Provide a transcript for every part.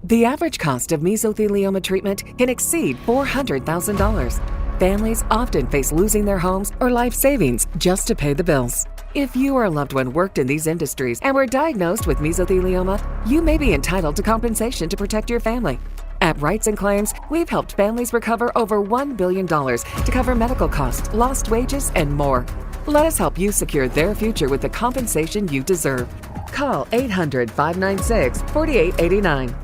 The average cost of mesothelioma treatment can exceed $400,000. Families often face losing their homes or life savings just to pay the bills. If you or a loved one worked in these industries and were diagnosed with mesothelioma, you may be entitled to compensation to protect your family. At Rights and Claims, we've helped families recover over $1 billion to cover medical costs, lost wages, and more. Let us help you secure their future with the compensation you deserve. Call 800-596-4889.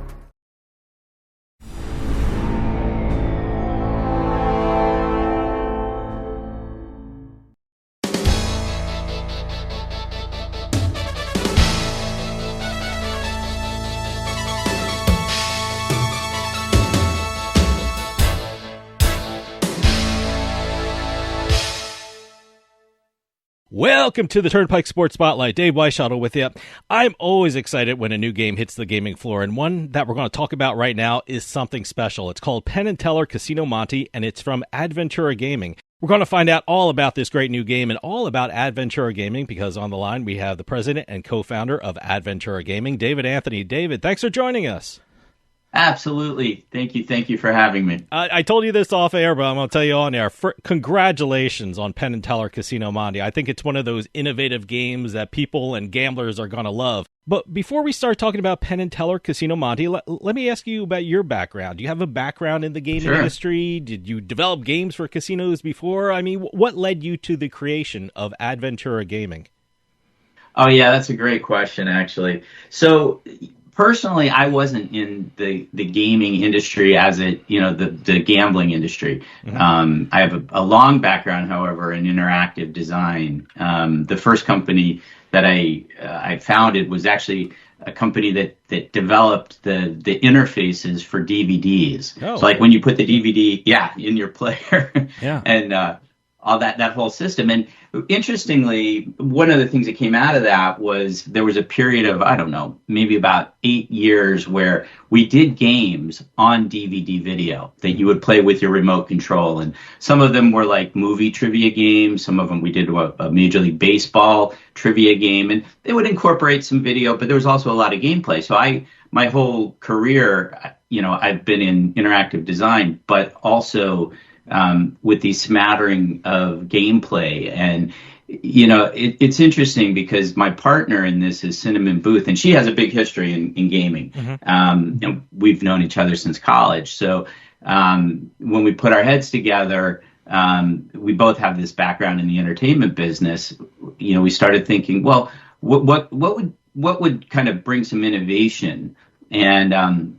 Welcome to the Turnpike Sports Spotlight. Dave Weishottle with you. I'm always excited when a new game hits the gaming floor, and one that we're going to talk about right now is something special. It's called Penn and Teller Casino Monte, and it's from Adventura Gaming. We're going to find out all about this great new game and all about Adventura Gaming, because on the line we have the president and co-founder of Adventura Gaming, David Anthony. David, thanks for joining us. Absolutely. Thank you for having me. I told you this off air, but I'm going to tell you on air. Congratulations on Penn and Teller Casino Monte. I think it's one of those innovative games that people and gamblers are going to love. But before we start talking about Penn and Teller Casino Monte, let me ask you about your background. Do you have a background in the gaming industry? Did you develop games for casinos before? I mean, what led you to the creation of Adventura Gaming? Oh, yeah, that's a great question, actually. So personally, I wasn't in the gaming industry as the gambling industry. Mm-hmm. I have a long background, however, in interactive design. The first company that I founded was actually a company that developed the interfaces for DVDs. Oh, so like when you put the DVD, in your player, and all that whole system. And interestingly, one of the things that came out of that was there was a period of, I don't know, maybe about 8 years where we did games on DVD video that you would play with your remote control. And some of them were like movie trivia games. Some of them we did a Major League Baseball trivia game. And they would incorporate some video, but there was also a lot of gameplay. So my whole career, I've been in interactive design, but also with the smattering of gameplay. And, it's interesting because my partner in this is Cinnamon Booth, and she has a big history in gaming. Mm-hmm. And we've known each other since college. So when we put our heads together, we both have this background in the entertainment business. We started thinking, well, what would kind of bring some innovation? And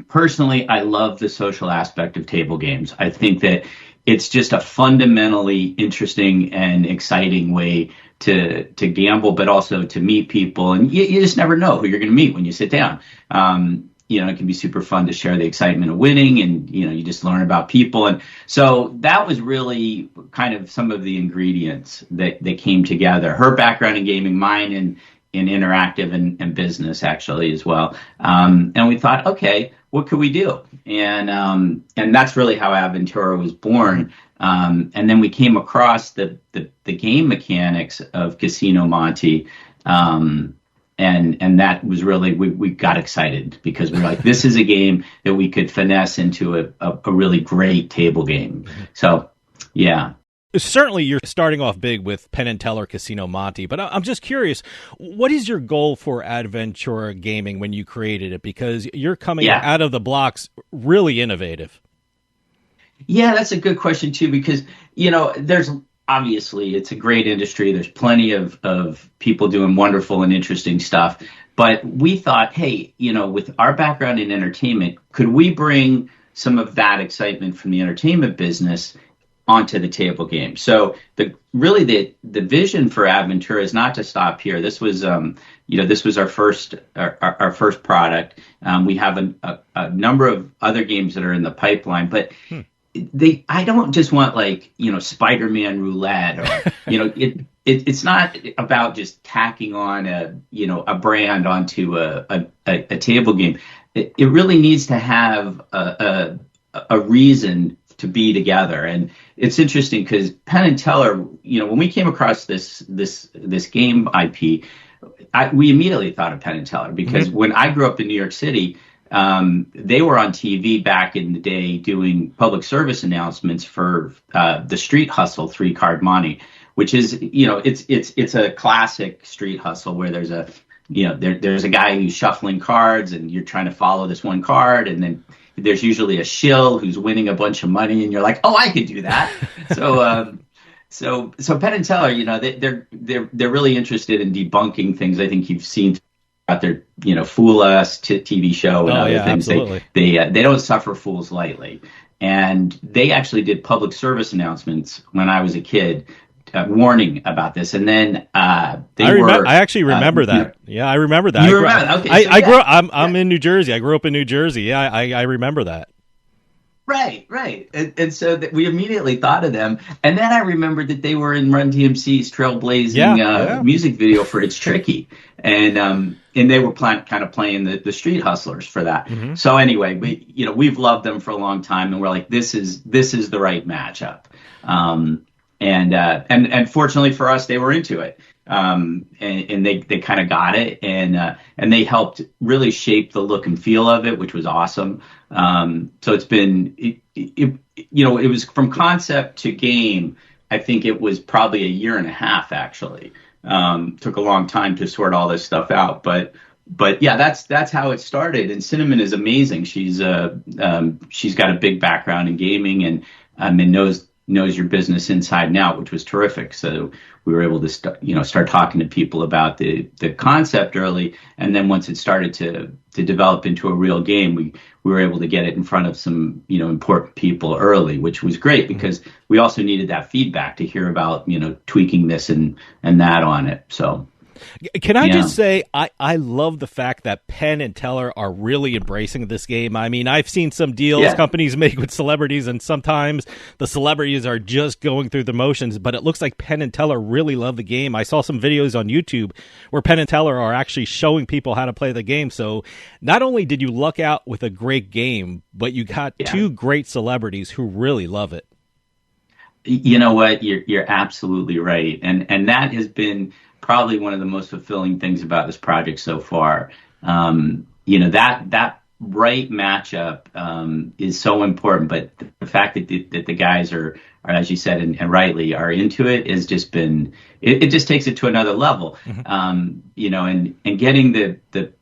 personally, I love the social aspect of table games. I think that it's just a fundamentally interesting and exciting way to gamble, but also to meet people. And you just never know who you're going to meet when you sit down. It can be super fun to share the excitement of winning, and, you just learn about people. And so that was really kind of some of the ingredients that came together. Her background in gaming, mine in interactive and business, actually, as well. And we thought, okay, what could we do? And that's really how Adventura was born. And then we came across the game mechanics of Casino Monte. And that was really, we got excited because we were like, this is a game that we could finesse into a really great table game. So, yeah. Certainly, you're starting off big with Penn and Teller Casino Monte, but I'm just curious, what is your goal for Adventura Gaming when you created it? Because you're coming out of the blocks really innovative. Yeah, that's a good question, too, because, there's obviously it's a great industry. There's plenty of people doing wonderful and interesting stuff. But we thought, hey, with our background in entertainment, could we bring some of that excitement from the entertainment business onto the table game? So the vision for Adventura is not to stop here. This was this was our first product. We have a number of other games that are in the pipeline, but I don't just want Spider-Man Roulette or it's not about just tacking on a brand onto a table game. It really needs to have a reason to be together. And it's interesting because Penn and Teller, when we came across this game IP, we immediately thought of Penn and Teller because when I grew up in New York City, they were on TV back in the day doing public service announcements for the Street Hustle 3-card Monte, which is, it's a classic street hustle where there's a guy who's shuffling cards and you're trying to follow this one card, and then there's usually a shill who's winning a bunch of money and you're like, oh, I could do that. So Penn and Teller, they're really interested in debunking things. I think you've seen out their, Fool Us TV show and other things. Absolutely. They don't suffer fools lightly. And they actually did public service announcements when I was a kid, warning about this. And then I actually remember that. Yeah, I remember that. You remember? Okay. I grew up. I'm in New Jersey. I grew up in New Jersey. Yeah, I remember that. Right. And so we immediately thought of them. And then I remembered that they were in Run DMC's trailblazing music video for It's Tricky. And they were kind of playing the street hustlers for that. Mm-hmm. So anyway, we've loved them for a long time, and we're like, this is the right matchup. And fortunately for us, they were into it. And they kind of got it, and they helped really shape the look and feel of it, which was awesome. So it's been, it was from concept to game. I think it was probably a year and a half, actually. Took a long time to sort all this stuff out, but yeah, that's how it started. And Cinnamon is amazing. She's got a big background in gaming and knows your business inside and out, which was terrific. So we were able to start talking to people about the concept early, and then once it started to develop into a real game, we were able to get it in front of some important people early, which was great because we also needed that feedback to hear about tweaking this and that on it. So. Can I just say, I love the fact that Penn and Teller are really embracing this game. I mean, I've seen some deals companies make with celebrities, and sometimes the celebrities are just going through the motions, but it looks like Penn and Teller really love the game. I saw some videos on YouTube where Penn and Teller are actually showing people how to play the game. So not only did you luck out with a great game, but you got two great celebrities who really love it. You know what? You're absolutely right. And that has been probably one of the most fulfilling things about this project so far. That right matchup is so important, but the fact that the guys are, as you said, and rightly, are into it has just been, it just takes it to another level. Mm-hmm. And getting the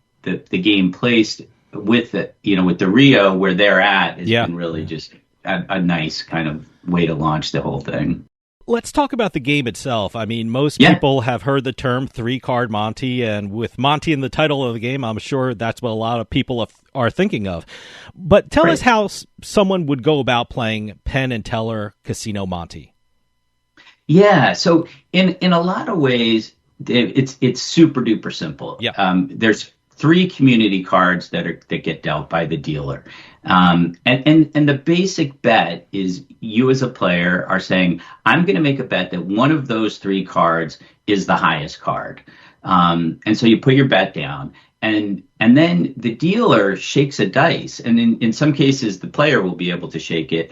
game placed with the Rio where they're at has been really just a nice kind of way to launch the whole thing. Let's talk about the game itself. I mean, most people have heard the term 3-card Monte, and with Monte in the title of the game, I'm sure that's what a lot of people are thinking of. But tell us how someone would go about playing Penn and Teller Casino Monte. Yeah, so in a lot of ways, it's super duper simple. Yeah. There's 3 community cards that get dealt by the dealer. And the basic bet is you as a player are saying, I'm going to make a bet that one of those 3 cards is the highest card. And so you put your bet down, and then the dealer shakes a dice. And in some cases, the player will be able to shake it,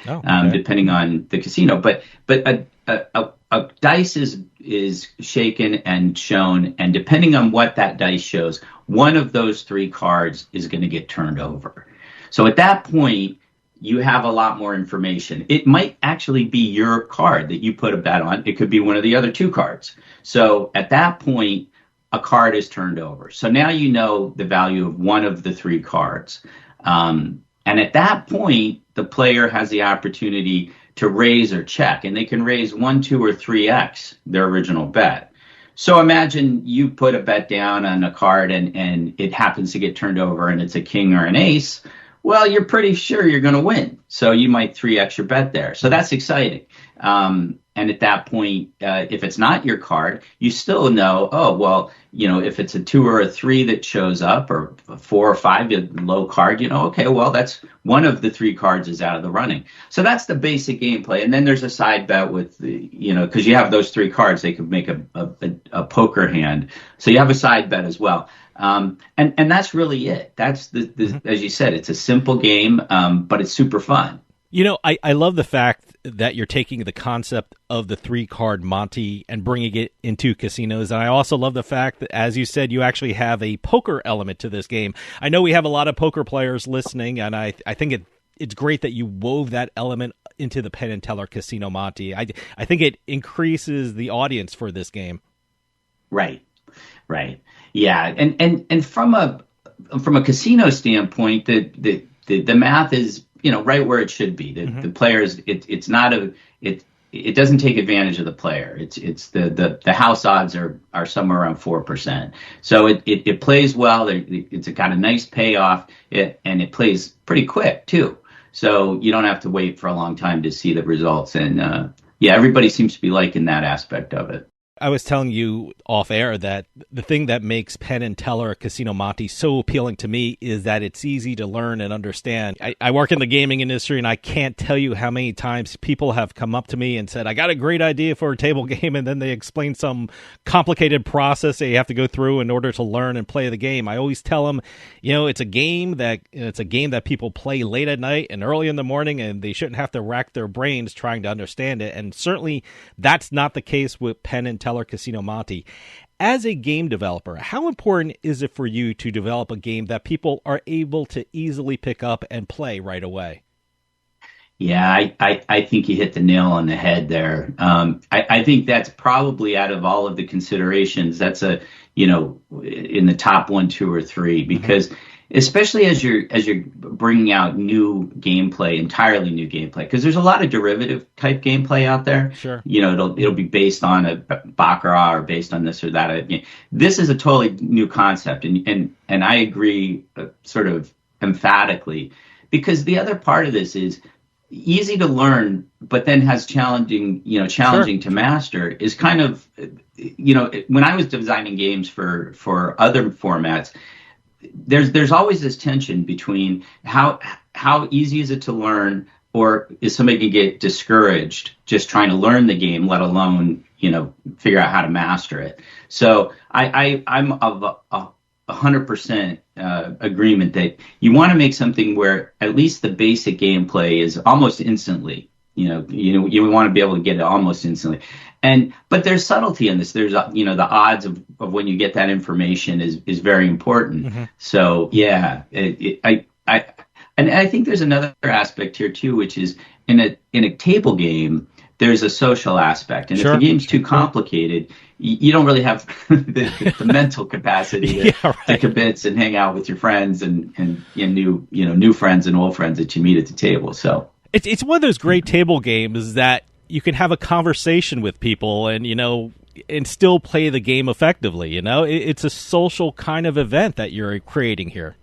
depending on the casino. But a dice is shaken and shown, and depending on what that dice shows, one of those 3 cards is going to get turned over. So at that point, you have a lot more information. It might actually be your card that you put a bet on. It could be one of the other 2 cards. So at that point, a card is turned over. So now you know the value of one of the 3 cards. And at that point, the player has the opportunity to raise or check, and they can raise 1, 2, or 3x their original bet. So imagine you put a bet down on a card and it happens to get turned over and it's a king or an ace. Well, you're pretty sure you're going to win. So you might 3x your bet there. So that's exciting. And at that point, if it's not your card, you still know, if it's a 2 or a 3 that shows up, or a 4 or 5, a low card, that's one of the 3 cards is out of the running. So that's the basic gameplay. And then there's a side bet with because you have those 3 cards, they could make a poker hand. So you have a side bet as well. And that's really it. That's as you said, it's a simple game, but it's super fun. I love the fact that you're taking the concept of the 3-card Monte and bringing it into casinos. And I also love the fact that, as you said, you actually have a poker element to this game. I know we have a lot of poker players listening, and I think it's great that you wove that element into the Penn and Teller Casino Monte. I think it increases the audience for this game. Right. Yeah. And from a casino standpoint, the math is, right where it should be. The players, it doesn't take advantage of the player. It's the house odds are somewhere around 4%. So it plays well. It's got a nice payoff, and it plays pretty quick too. So you don't have to wait for a long time to see the results. And everybody seems to be liking that aspect of it. I was telling you off air that the thing that makes Penn and Teller Casino Monte so appealing to me is that it's easy to learn and understand. I work in the gaming industry, and I can't tell you how many times people have come up to me and said, I got a great idea for a table game, and then they explain some complicated process that you have to go through in order to learn and play the game. I always tell them, it's a game that people play late at night and early in the morning, and they shouldn't have to rack their brains trying to understand it. And certainly that's not the case with Penn and Teller Casino Monte. As a game developer, how important is it for you to develop a game that people are able to easily pick up and play right away? Yeah, I think you hit the nail on the head there. I think that's probably, out of all of the considerations, that's in the top 1, 2, or 3, because especially as you're bringing out entirely new gameplay, because there's a lot of derivative type gameplay out there. Sure. It'll be based on a baccarat or based on this or that. This is a totally new concept, and I agree sort of emphatically, because the other part of this is easy to learn, but then has challenging to master, is kind of, when I was designing games for other formats, there's always this tension between how easy is it to learn, or is somebody going to get discouraged just trying to learn the game, let alone, figure out how to master it. So I'm of 100% agreement that you want to make something where at least the basic gameplay is almost instantly, you want to be able to get it almost instantly. But there's subtlety in this. There's, the odds of when you get that information is very important. Mm-hmm. So yeah, I think there's another aspect here too, which is in a table game, there's a social aspect, and if the game's too complicated, you don't really have the mental capacity to kibitz and hang out with your friends and new friends and old friends that you meet at the table. So it's one of those great table games that you can have a conversation with people and still play the game effectively. It's a social kind of event that you're creating here.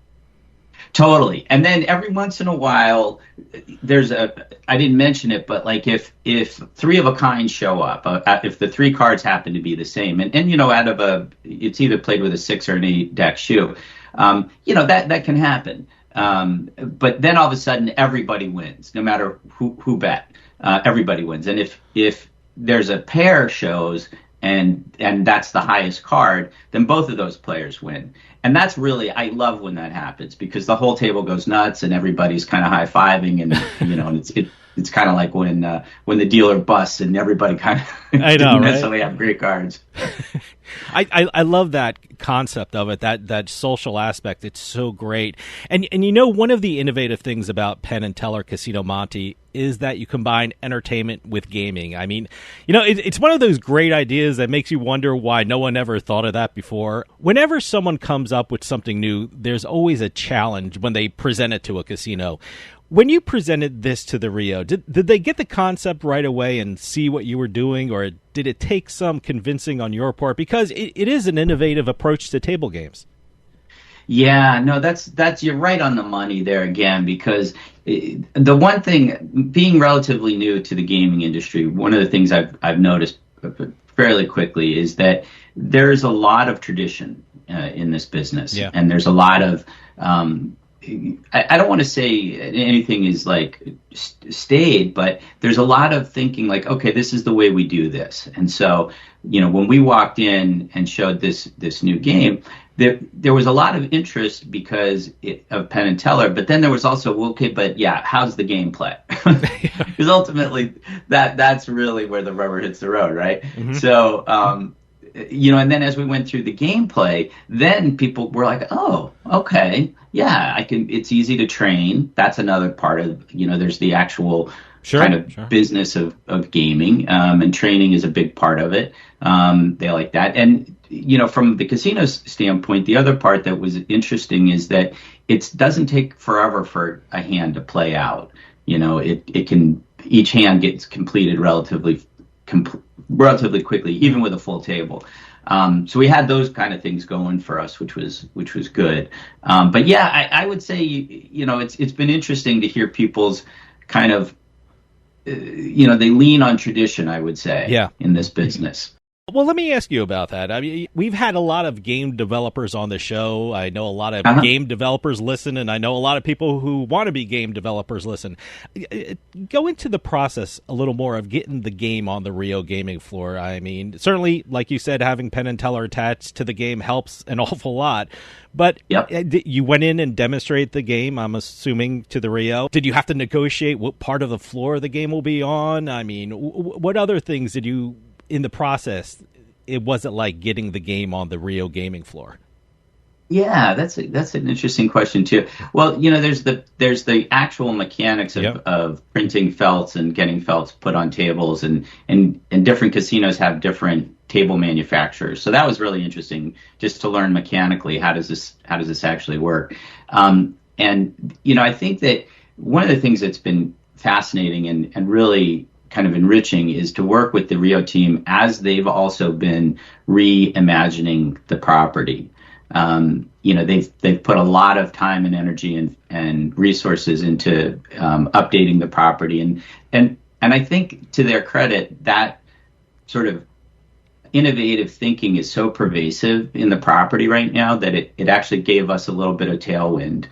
Totally. And then every once in a while, I didn't mention it, but like if 3 of a kind show up, if the 3 cards happen to be the same, and out of it's either played with a 6 or an 8 deck shoe, that can happen. But then all of a sudden, everybody wins, no matter who bet. Everybody wins. And if there's a pair shows and that's the highest card, then both of those players win. And that's really, I love when that happens, because the whole table goes nuts and everybody's kind of high-fiving, and and it's kind of like when the dealer busts and everybody kind of didn't necessarily have great cards. I love that concept of it, that social aspect. It's so great. And one of the innovative things about Penn and Teller Casino Monte is that you combine entertainment with gaming. I mean, it's one of those great ideas that makes you wonder why no one ever thought of that before. Whenever someone comes up with something new, there's always a challenge when they present it to a casino. When you presented this to the Rio, did they get the concept right away and see what you were doing, or did it take some convincing on your part? Because it is an innovative approach to table games. Yeah, no, that's you're right on the money there again, because the one thing, being relatively new to the gaming industry, one of the things I've noticed fairly quickly is that there's a lot of tradition in this business, and there's a lot of I don't want to say anything is like stayed, but there's a lot of thinking like, okay, this is the way we do this. And so, when we walked in and showed this new game, there was a lot of interest because of Penn and Teller, but then there was also, okay, but yeah, how's the gameplay? Because ultimately that's really where the rubber hits the road, right? Mm-hmm. So, and then as we went through the gameplay, then people were like, oh, okay, yeah, it's easy to train. That's another part of, there's the actual business of gaming, and training is a big part of it. They like that. And, from the casino standpoint, the other part that was interesting is that it doesn't take forever for a hand to play out. Each hand gets completed relatively quickly, even with a full table. So we had those kind of things going for us, which was good. But yeah, I would say, it's been interesting to hear people's kind of, they lean on tradition, I would say, in this business. Well, let me ask you about that. I mean, we've had a lot of game developers on the show. I know a lot of game developers listen, and I know a lot of people who want to be game developers listen. Go into the process a little more of getting the game on the Rio gaming floor. I mean, certainly, like you said, having Penn and Teller attached to the game helps an awful lot. But you went in and demonstrated the game, I'm assuming, to the Rio. Did you have to negotiate what part of the floor the game will be on? I mean, what other things did you... in the process, it wasn't like getting the game on the Rio gaming floor? Yeah, that's an interesting question too. Well, there's the actual mechanics of printing felts and getting felts put on tables, and different casinos have different table manufacturers. So that was really interesting, just to learn mechanically how does this actually work. And I think that one of the things that's been fascinating and really kind of enriching is to work with the Rio team as they've also been reimagining the property. They've put a lot of time and energy and resources into updating the property, and I think, to their credit, that sort of innovative thinking is so pervasive in the property right now that it actually gave us a little bit of tailwind.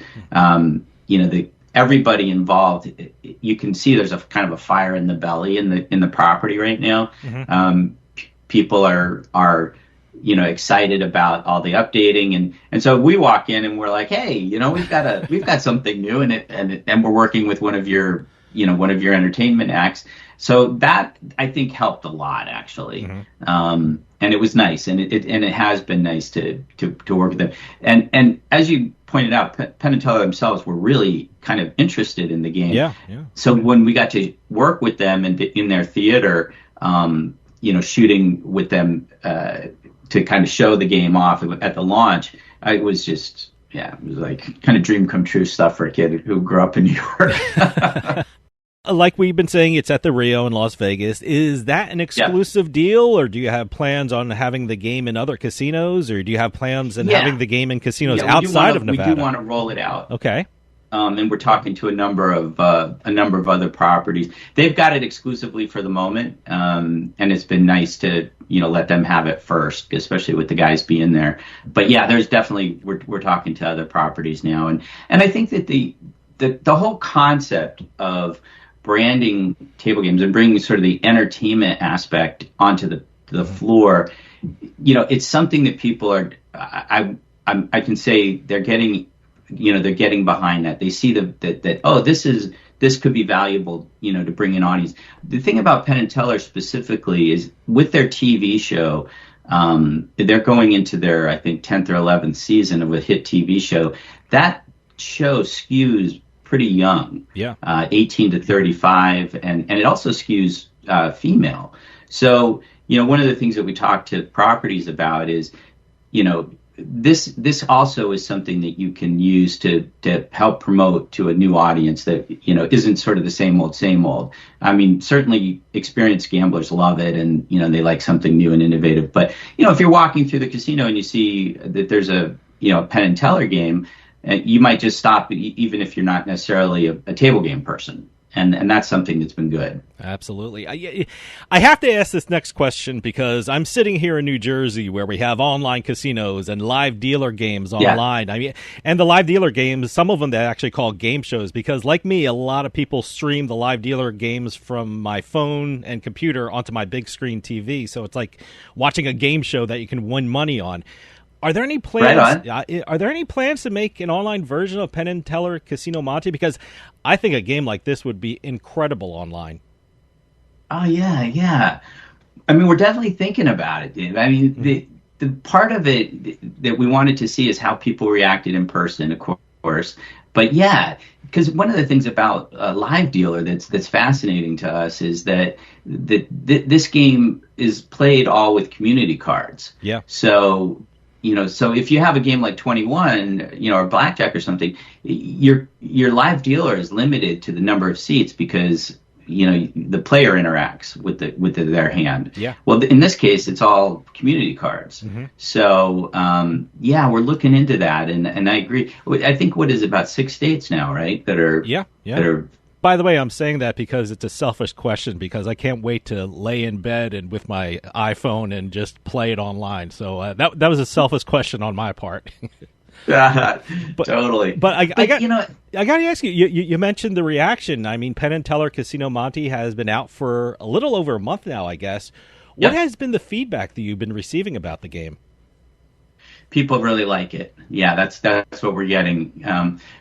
Everybody involved, you can see there's a kind of a fire in the belly in the property right now. Mm-hmm. People are excited about all the updating, and so we walk in and we're like, hey, we've got something new, and we're working with one of your entertainment acts. So that, I think, helped a lot, actually. Mm-hmm. And it was nice, and it has been nice to work with them. And as you pointed out, Penn and Teller themselves were really kind of interested in the game. Yeah. So when we got to work with them and in their theater, shooting with them to kind of show the game off at the launch, it was just, it was like kind of dream come true stuff for a kid who grew up in New York. Like we've been saying, it's at the Rio in Las Vegas. Is that an exclusive deal, or do you have plans on having the game in other casinos, or do you have plans on having the game in casinos outside of Nevada? We do want to roll it out. Okay. And we're talking to a number of other properties. They've got it exclusively for the moment, and it's been nice to let them have it first, especially with the guys being there. But yeah, there's definitely we're talking to other properties now, and I think that the whole concept of branding table games and bringing sort of the entertainment aspect onto the floor, it's something that people are. I can say they're getting behind that. They see that this could be valuable, to bring an audience. The thing about Penn and Teller specifically is with their TV show, they're going into their, I think, 10th or 11th season of a hit TV show. That show skews pretty young, 18 to 35, and it also skews female. So, one of the things that we talk to properties about is, this also is something that you can use to help promote to a new audience that, isn't sort of the same old. I mean, certainly experienced gamblers love it, and, they like something new and innovative. But, if you're walking through the casino and you see that there's a Penn and Teller game, you might just stop, even if you're not necessarily a table game person. And that's something that's been good. Absolutely. I have to ask this next question because I'm sitting here in New Jersey where we have online casinos and live dealer games online. I mean, and the live dealer games, some of them they actually call game shows because, like me, a lot of people stream the live dealer games from my phone and computer onto my big screen TV. So it's like watching a game show that you can win money on. Are there any plans? Are there any plans to make an online version of Penn and Teller Casino Monte? Because I think a game like this would be incredible online. Oh yeah. I mean, we're definitely thinking about it, Dave. I mean, the part of it that we wanted to see is how people reacted in person, of course. But yeah, because one of the things about a live dealer that's fascinating to us is that this game is played all with community cards. Yeah. So if you have a game like 21, or blackjack or something, your live dealer is limited to the number of seats because the player interacts with their hand. Yeah. Well, in this case, it's all community cards. So, we're looking into that, and I agree. I think what is it, about 6 states now, right? That are That are. By the way, I'm saying that because it's a selfish question, because I can't wait to lay in bed and with my iPhone and just play it online. So that was a selfish question on my part. Totally. But I got to ask you, you mentioned the reaction. I mean, Penn and Teller Casino Monte has been out for a little over a month now, I guess. What has been the feedback that you've been receiving about the game? People really like it. Yeah, that's what we're getting.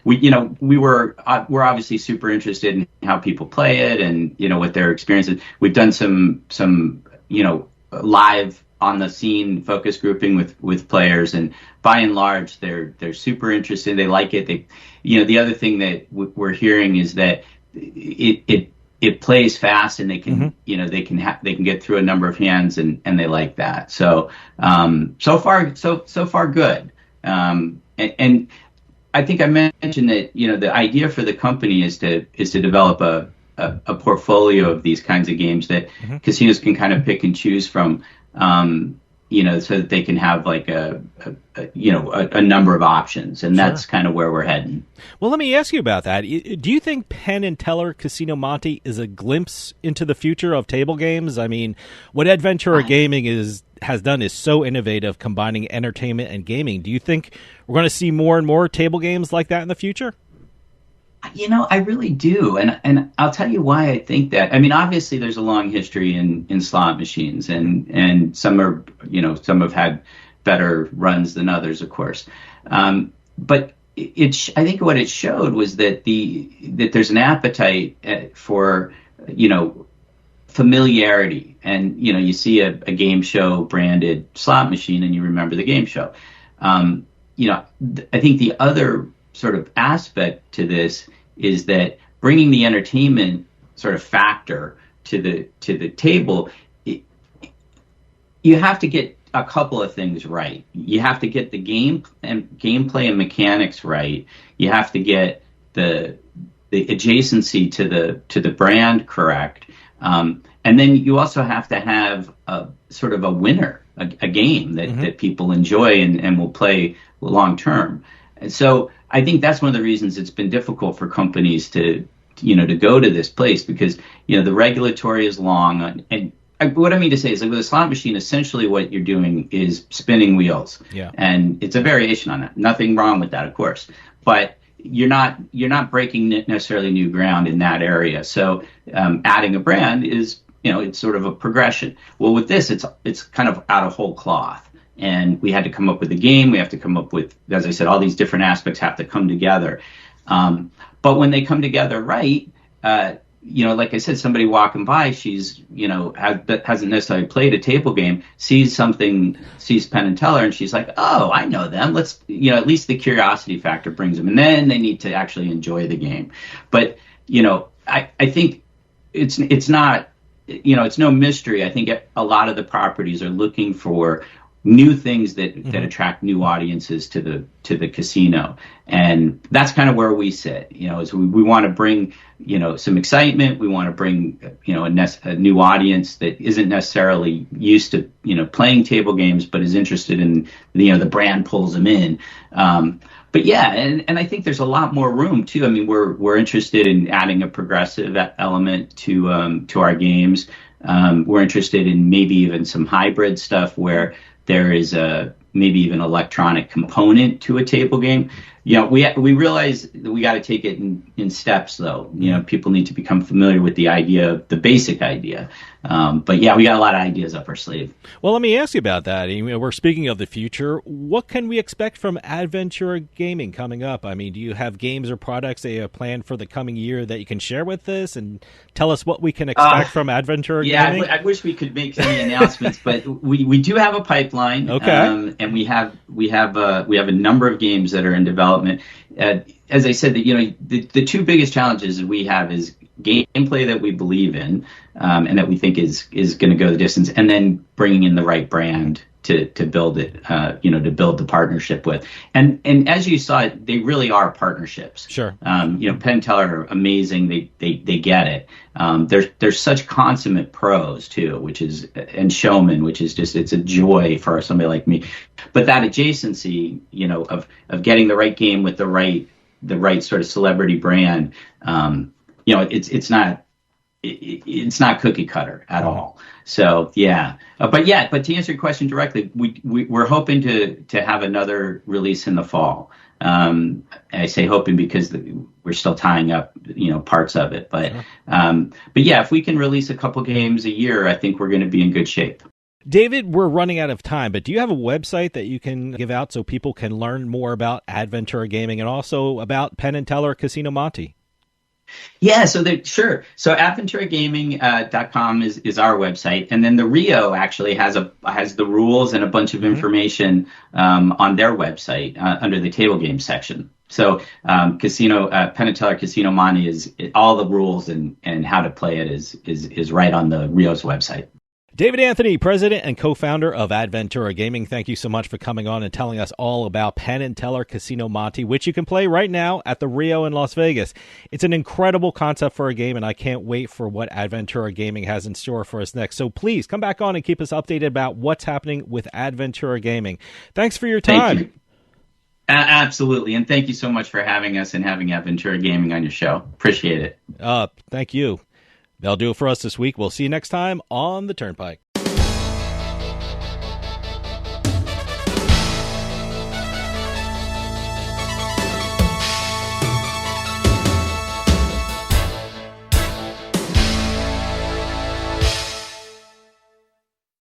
We're obviously super interested in how people play it and what their experience is. We've done some live on the scene focus grouping with players, and by and large they're super interested. They like it. The other thing that we're hearing is that it plays fast, and they can they can get through a number of hands, and they like that. So so far good. And I think I mentioned that the idea for the company is to develop a portfolio of these kinds of games that casinos can kind of pick and choose from. So that they can have like a number of options, and that's kind of where we're heading. Well, let me ask you about that. Do you think Penn and Teller Casino Monte is a glimpse into the future of table games? I mean, what Adventura Gaming has done is so innovative, combining entertainment and gaming. Do you think we're going to see more and more table games like that in the future? I really do, and I'll tell you why I think that. I mean, obviously, there's a long history in slot machines, and some are, some have had better runs than others, of course. But I think what it showed was that there's an appetite for, familiarity, and you see a game show branded slot machine, and you remember the game show. I think the other sort of aspect to this is that bringing the entertainment sort of factor to the table, you have to get a couple of things right. You have to get the gameplay and mechanics right. You have to get the adjacency to the brand correct, and then you also have to have a sort of a winner, a game that people enjoy and will play long term. And so I think that's one of the reasons it's been difficult for companies to go to this place, because, the regulatory is long. And what I mean to say is, like, with a slot machine, essentially what you're doing is spinning wheels. Yeah. And it's a variation on that. Nothing wrong with that, of course. But you're not breaking necessarily new ground in that area. So adding a brand is, it's sort of a progression. Well, with this, it's kind of out of whole cloth. And we had to come up with a game. We have to come up with, as I said, all these different aspects have to come together. But when they come together right, like I said, somebody walking by, she's, hasn't necessarily played a table game, sees Penn and Teller, and she's like, oh, I know them. Let's, at least the curiosity factor brings them. And then they need to actually enjoy the game. But, I think it's not, it's no mystery. I think a lot of the properties are looking for new things that attract new audiences to the casino, and that's kind of where we sit. Is we want to bring some excitement. We want to bring a new audience that isn't necessarily used to playing table games, but is interested in the brand pulls them in. But yeah, and I think there's a lot more room too. I mean, we're interested in adding a progressive element to our games. We're interested in maybe even some hybrid stuff where there is maybe even electronic component to a table game. we realize that we got to take it in steps, though. People need to become familiar with the idea, the basic idea. But yeah, we got a lot of ideas up our sleeve. Well, let me ask you about that. We're speaking of the future. What can we expect from Adventura Gaming coming up? I mean, do you have games or products that you have planned for the coming year that you can share with us and tell us what we can expect from Adventura Gaming? Yeah, I wish we could make any announcements, but we do have a pipeline. Okay. And we have a number of games that are in development. As I said, the two biggest challenges that we have is gameplay that we believe in, and that we think is going to go the distance, and then bringing in the right brand to build it, to build the partnership with. And as you saw, they really are partnerships. Sure. Penn and Teller are amazing. They get it. They're such consummate pros too, and showmen, which is just, it's a joy for somebody like me. But that adjacency, of getting the right game with the right sort of celebrity brand, it's not cookie cutter at all. So yeah, but to answer your question directly, we're hoping to have another release in the fall. I say hoping because we're still tying up parts of it, but yeah, if we can release a couple games a year, I think we're going to be in good shape. David, we're running out of time, but do you have a website that you can give out so people can learn more about Adventura Gaming and also about Penn and Teller Casino Monte? Yeah, sure. So AdventuraGaming.com is our website, and then the Rio actually has the rules and a bunch of information on their website under the table game section. So Penn and Teller Casino Monte is all the rules and how to play it is right on the Rio's website. David Anthony, president and co-founder of Adventura Gaming, thank you so much for coming on and telling us all about Penn and Teller Casino Monte, which you can play right now at the Rio in Las Vegas. It's an incredible concept for a game, and I can't wait for what Adventura Gaming has in store for us next. So please come back on and keep us updated about what's happening with Adventura Gaming. Thanks for your time. Thank you. Absolutely, and thank you so much for having us and having Adventura Gaming on your show. Appreciate it. Thank you. That'll do it for us this week. We'll see you next time on the Turnpike.